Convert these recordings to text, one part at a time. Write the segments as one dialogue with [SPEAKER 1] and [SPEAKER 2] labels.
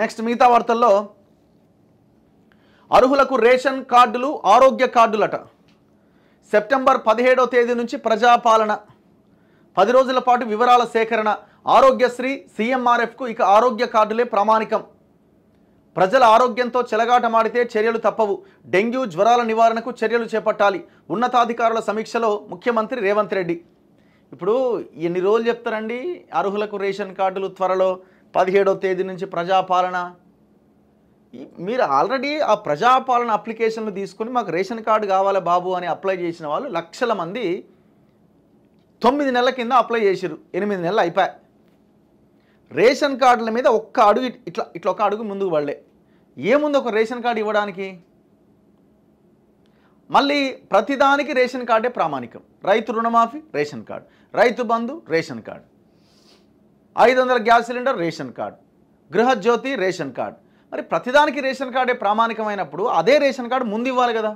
[SPEAKER 1] Next మిగతా వార్తల్లో అర్హులకు రేషన్ కార్డులు ఆరోగ్య కార్డులట. సెప్టెంబర్ 17వ తేదీ నుంచి ప్రజాపాలన 10 రోజుల పాటు వివరాల సేకరణ. ఆరోగ్యశ్రీ సీఎంఆర్ఎఫ్కు ఇక ఆరోగ్య కార్డులే ప్రామాణికం. ప్రజల ఆరోగ్యంతో చెలగాటమాడితే చర్యలు తప్పవు. డెంగ్యూ జ్వరాల నివారణకు చర్యలు చేపట్టాలి. ఉన్నతాధికారుల సమీక్షలో ముఖ్యమంత్రి రేవంత్ రెడ్డి. ఇప్పుడు ఎన్ని రోజులు చెప్తారండి అర్హులకు రేషన్ కార్డులు త్వరలో 17వ తేదీ నుంచి ప్రజాపాలన. మీరు ఆల్రెడీ ఆ ప్రజాపాలన అప్లికేషన్లు తీసుకుని మాకు రేషన్ కార్డు కావాలి బాబు అని అప్లై చేసిన వాళ్ళు లక్షల మంది 9 నెలల కింద అప్లై చేసిరు. 8 నెలలు అయిపోయాయి. రేషన్ కార్డుల మీద ఒక్క అడుగు ఇట్లా ఒక అడుగు ముందుకు పడలే. ఏముంది ఒక రేషన్ కార్డు ఇవ్వడానికి? మళ్ళీ ప్రతిదానికి రేషన్ కార్డే ప్రామాణికం. రైతు రుణమాఫీ ration card, Rythu Bandhu ration card, 500 gas cylinder ration card, Gruha Jyothi ration card. మరి ప్రతిదానికి రేషన్ కార్డే ప్రామాణికమైనప్పుడు అదే రేషన్ కార్డు ముందు ఇవ్వాలి కదా.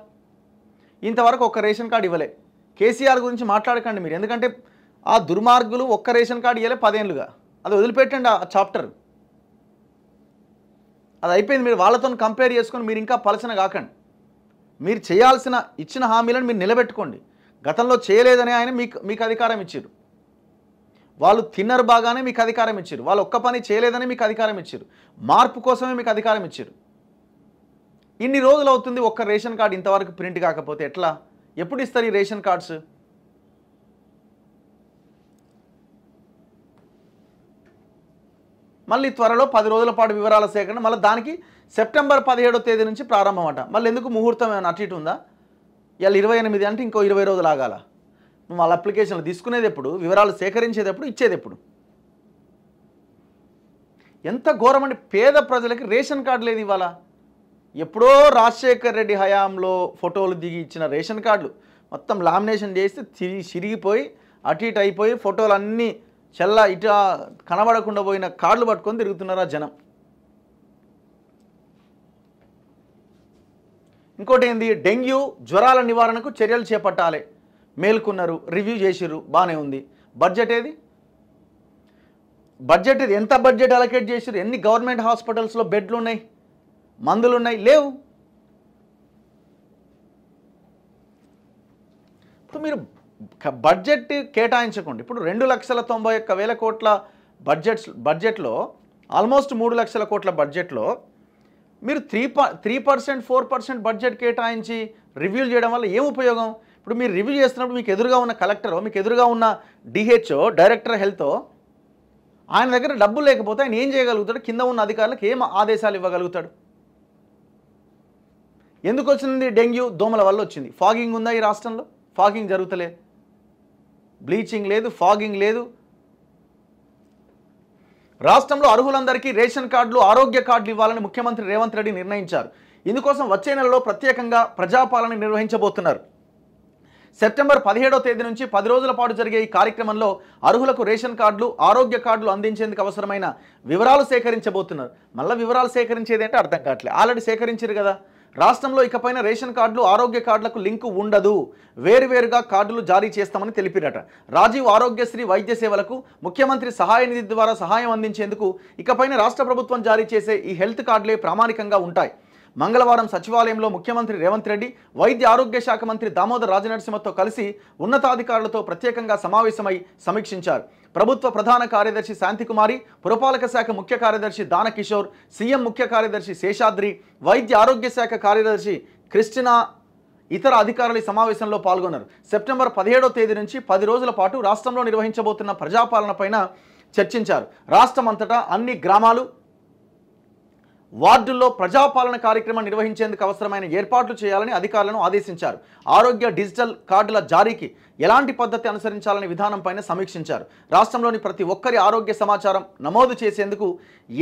[SPEAKER 1] ఇంతవరకు ఒక్క రేషన్ కార్డు ఇవ్వలే. కేసీఆర్ గురించి మాట్లాడకండి మీరు, ఎందుకంటే ఆ దుర్మార్గులు ఒక్క రేషన్ కార్డు ఇవ్వలే 10 ఏళ్ళుగా. అది వదిలిపెట్టండి ఆ చాప్టర్, అది అయిపోయింది. మీరు వాళ్ళతో కంపేర్ చేసుకొని మీరు ఇంకా పలచన కాకండి. మీరు చేయాల్సిన ఇచ్చిన హామీలను మీరు నిలబెట్టుకోండి. గతంలో చేయలేదని ఆయన మీకు అధికారం ఇచ్చారు. వాళ్ళు తిన్నరు బాగానే మీకు అధికారం ఇచ్చారు. వాళ్ళు ఒక్క పని చేయలేదని మీకు అధికారం ఇచ్చారు. మార్పు కోసమే మీకు అధికారం ఇచ్చారు. ఇన్ని రోజులు అవుతుంది ఒక్క రేషన్ కార్డు ఇంతవరకు ప్రింట్ కాకపోతే ఎట్లా? ఎప్పుడు ఇస్తారు ఈ రేషన్ కార్డ్స్? మళ్ళీ త్వరలో 10 రోజుల పాటు వివరాల సేకరణ. మళ్ళీ దానికి సెప్టెంబర్ 17వ తేదీ నుంచి ప్రారంభం అట. మళ్ళీ ఎందుకు ముహూర్తం ఏమైనా అటు ఇటు ఉందా? ఇవాళ 28 అంటే ఇంకో 20 రోజులు ఆగాల. వాళ్ళ అప్లికేషన్లు తీసుకునేది ఎప్పుడు, వివరాలు సేకరించేది ఎప్పుడు, ఇచ్చేది ఎప్పుడు? ఎంత ఘోరమండి. పేద ప్రజలకి రేషన్ కార్డు లేదు ఇవాళ. ఎప్పుడో రాజశేఖర్ రెడ్డి హయాంలో ఫోటోలు దిగి ఇచ్చిన రేషన్ కార్డులు మొత్తం లామినేషన్ చేస్తే చిరిగిపోయి అటు ఇటు అయిపోయి ఫోటోలు అన్నీ చెల్ల ఇట కనబడకుండా పోయిన కార్డులు పట్టుకొని తిరుగుతున్నారా జనం. ఇంకోటి ఏంది, డెంగ్యూ జ్వరాల నివారణకు చర్యలు చేపట్టాలి. మేల్కొన్నారు, రివ్యూ చేసిర్రు, బాగానే ఉంది. బడ్జెట్ ఏది? బడ్జెట్ ఇది. ఎంత బడ్జెట్ అలొకేట్ చేసిర్రు? ఎన్ని గవర్నమెంట్ హాస్పిటల్స్లో బెడ్లు ఉన్నాయి, మందులు ఉన్నాయి? లేవు. ఇప్పుడు మీరు బడ్జెట్ కేటాయించకండి. ఇప్పుడు 2,91,000 కోట్ల బడ్జెట్లో ఆల్మోస్ట్ 3 లక్షల కోట్ల బడ్జెట్లో మీరు 3% 4% బడ్జెట్ కేటాయించి రివ్యూలు చేయడం వల్ల ఏం ఉపయోగం? ఇప్పుడు మీరు రివ్యూ చేస్తున్నప్పుడు మీకు ఎదురుగా ఉన్న కలెక్టరో, మీకు ఎదురుగా ఉన్న డిహెచ్ఓ, డైరెక్టర్ హెల్తో, ఆయన దగ్గర డబ్బులు లేకపోతే ఆయన ఏం చేయగలుగుతాడు? కింద ఉన్న అధికారులకు ఏం ఆదేశాలు ఇవ్వగలుగుతాడు? ఎందుకు వచ్చింది డెంగ్యూ? దోమల వల్ల వచ్చింది. ఫాగింగ్ ఉందా ఈ రాష్ట్రంలో? ఫాగింగ్ జరుగుతలే. బ్లీచింగ్ లేదు, ఫాగింగ్ లేదు. రాష్ట్రంలో అర్హులందరికీ రేషన్ కార్డులు, ఆరోగ్య కార్డులు ఇవ్వాలని ముఖ్యమంత్రి రేవంత్ రెడ్డి నిర్ణయించారు. ఇందుకోసం వచ్చే నెలలో ప్రత్యేకంగా ప్రజాపాలన నిర్వహించబోతున్నారు. సెప్టెంబర్ 17వ తేదీ నుంచి 10 రోజుల పాటు జరిగే ఈ కార్యక్రమంలో అర్హులకు రేషన్ కార్డులు, ఆరోగ్య కార్డులు అందించేందుకు అవసరమైన వివరాలు సేకరించబోతున్నారు. మళ్ళీ వివరాలు సేకరించేది అంటే అర్థం కావట్లేదు. ఆల్రెడీ సేకరించారు కదా. రాష్ట్రంలో ఇకపైన రేషన్ కార్డులు, ఆరోగ్య కార్డులకు లింకు ఉండదు. వేరువేరుగా కార్డులు జారీ చేస్తామని తెలిపిరట. రాజీవ్ ఆరోగ్యశ్రీ వైద్య సేవలకు ముఖ్యమంత్రి సహాయ నిధి ద్వారా సహాయం అందించేందుకు ఇకపైన రాష్ట్ర ప్రభుత్వం జారీ చేసే ఈ హెల్త్ కార్డులే ప్రామాణికంగా ఉంటాయి. మంగళవారం సచివాలయంలో ముఖ్యమంత్రి రేవంత్ రెడ్డి వైద్య ఆరోగ్య శాఖ మంత్రి దామోదర్ రాజనరసింహతో కలిసి ఉన్నతాధికారులతో ప్రత్యేకంగా సమావేశమై సమీక్షించారు. ప్రభుత్వ ప్రధాన కార్యదర్శి శాంతికుమారి, పురపాలక శాఖ ముఖ్య కార్యదర్శి దానకిషోర్, సీఎం ముఖ్య కార్యదర్శి శేషాద్రి, వైద్య ఆరోగ్య శాఖ కార్యదర్శి క్రిస్టినా, ఇతర అధికారులు ఈ సమావేశంలో పాల్గొన్నారు. సెప్టెంబర్ 17వ తేదీ నుంచి 10 రోజుల పాటు రాష్ట్రంలో నిర్వహించబోతున్న ప్రజాపాలనపైన చర్చించారు. రాష్ట్రమంతటా అన్ని గ్రామాలు, వార్డుల్లో ప్రజాపాలన కార్యక్రమం నిర్వహించేందుకు అవసరమైన ఏర్పాట్లు చేయాలని అధికారులను ఆదేశించారు. ఆరోగ్య డిజిటల్ కార్డుల జారీకి ఎలాంటి పద్ధతి అనుసరించాలనే విధానంపైన సమీక్షించారు. రాష్ట్రంలోని ప్రతి ఒక్కరి ఆరోగ్య సమాచారం నమోదు చేసేందుకు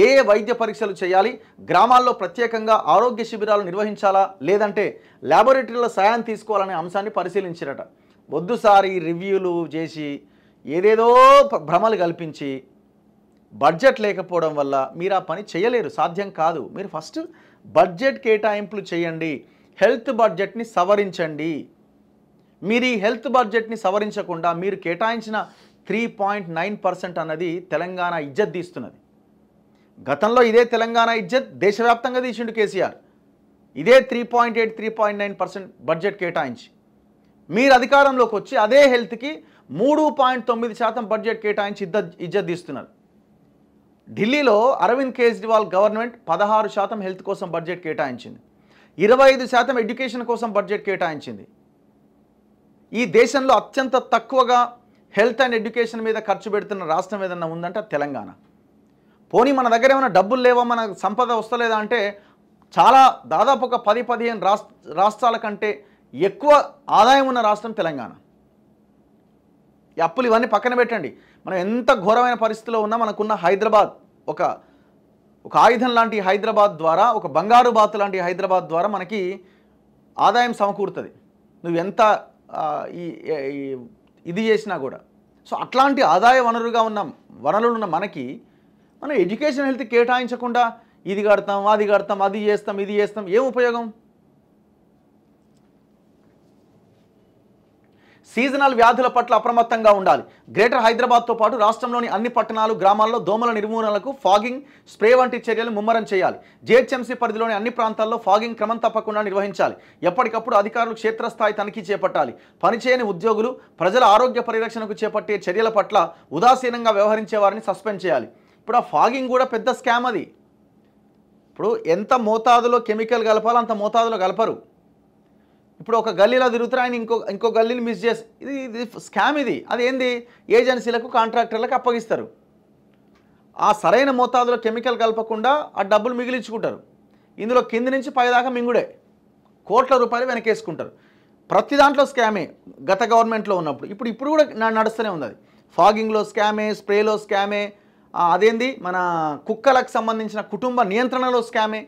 [SPEAKER 1] ఏ వైద్య పరీక్షలు చేయాలి, గ్రామాల్లో ప్రత్యేకంగా ఆరోగ్య శిబిరాలు నిర్వహించాలా లేదంటే ల్యాబొరేటరీల సాయం తీసుకోవాలనే అంశాన్ని పరిశీలించారట. వద్దు సార్ ఈ రివ్యూలు చేసి ఏదేదో భ్రమలు కల్పించి బడ్జెట్ లేకపోవడం వల్ల మీరు ఆ పని చేయలేరు, సాధ్యం కాదు. మీరు ఫస్ట్ బడ్జెట్ కేటాయింపులు చేయండి, హెల్త్ బడ్జెట్ని సవరించండి. మీరు ఈ హెల్త్ బడ్జెట్ని సవరించకుండా మీరు కేటాయించిన 3.9% అన్నది తెలంగాణ ఇజ్జత్ తీస్తున్నది. గతంలో ఇదే తెలంగాణ ఇజ్జత్ దేశవ్యాప్తంగా తీసిండు కేసీఆర్. ఇదే 3.8 3.9% బడ్జెట్ కేటాయించి మీరు అధికారంలోకి వచ్చి అదే హెల్త్కి 3.9% బడ్జెట్ కేటాయించి ఇజ్జత్ తీస్తున్నారు. ఢిల్లీలో అరవింద్ కేజ్రీవాల్ గవర్నమెంట్ 16% హెల్త్ కోసం బడ్జెట్ కేటాయించింది, 25% ఎడ్యుకేషన్ కోసం బడ్జెట్ కేటాయించింది. ఈ దేశంలో అత్యంత తక్కువగా హెల్త్ అండ్ ఎడ్యుకేషన్ మీద ఖర్చు పెడుతున్న రాష్ట్రం ఏదన్నా ఉందంటే తెలంగాణ. పోనీ మన దగ్గర ఏమైనా డబ్బులు లేవా, మన సంపద వస్తలేదా అంటే చాలా దాదాపు ఒక 10-15 రాష్ట్రాల కంటే ఎక్కువ ఆదాయం ఉన్న రాష్ట్రం తెలంగాణ. ఈ అప్పులు ఇవన్నీ పక్కన పెట్టండి, మనం ఎంత ఘోరమైన పరిస్థితిలో ఉన్నా మనకున్న హైదరాబాద్ ఒక ఆయుధం లాంటి హైదరాబాద్ ద్వారా, ఒక బంగారు బాతు లాంటి హైదరాబాద్ ద్వారా మనకి ఆదాయం సమకూరుతుంది నువ్వు ఎంత ఇది చేసినా కూడా. సో అట్లాంటి ఆదాయ వనరులుగా ఉన్న వనరులు ఉన్న మనకి మనం ఎడ్యుకేషన్ హెల్త్ కేటాయించకుండా ఇది కడతాం అది కడతాం అది చేస్తాం ఇది చేస్తాం, ఏం ఉపయోగం? సీజనల్ వ్యాధుల పట్ల అప్రమత్తంగా ఉండాలి. గ్రేటర్ హైదరాబాద్తో పాటు రాష్ట్రంలోని అన్ని పట్టణాలు గ్రామాల్లో దోమల నిర్మూలనకు ఫాగింగ్, స్ప్రే వంటి చర్యలు ముమ్మరం చేయాలి. జీహెచ్ఎంసీ పరిధిలోని అన్ని ప్రాంతాల్లో ఫాగింగ్ క్రమం తప్పకుండా నిర్వహించాలి. ఎప్పటికప్పుడు అధికారులు క్షేత్రస్థాయి తనిఖీ చేపట్టాలి. పనిచేయని ఉద్యోగులు ప్రజల ఆరోగ్య పరిరక్షణకు చేపట్టే చర్యల పట్ల ఉదాసీనంగా వ్యవహరించే వారిని సస్పెండ్ చేయాలి. ఇప్పుడు ఆ ఫాగింగ్ కూడా పెద్ద స్కామ్. అది ఇప్పుడు ఎంత మోతాదులో కెమికల్ కలపాలో అంత మోతాదులో కలపరు. ఇప్పుడు ఒక గల్లీలో తిరుగుతారు, ఆయన ఇంకో గల్లీని మిస్ చేసి ఇది స్కామ్. ఇది అదేంది, ఏజెన్సీలకు కాంట్రాక్టర్లకు అప్పగిస్తారు. ఆ సరైన మోతాదులో కెమికల్ కలపకుండా ఆ డబ్బులు మిగిలించుకుంటారు. ఇందులో కింది నుంచి పై దాకా మింగుడే, కోట్ల రూపాయలు వెనకేసుకుంటారు. ప్రతి దాంట్లో స్కామే గత గవర్నమెంట్లో ఉన్నప్పుడు. ఇప్పుడు కూడా నడుస్తూనే ఉంది. అది ఫాగింగ్లో స్కామే, స్ప్రేలో స్కామే, అదేంది మన కుక్కలకు సంబంధించిన కుటుంబ నియంత్రణలో స్కామే.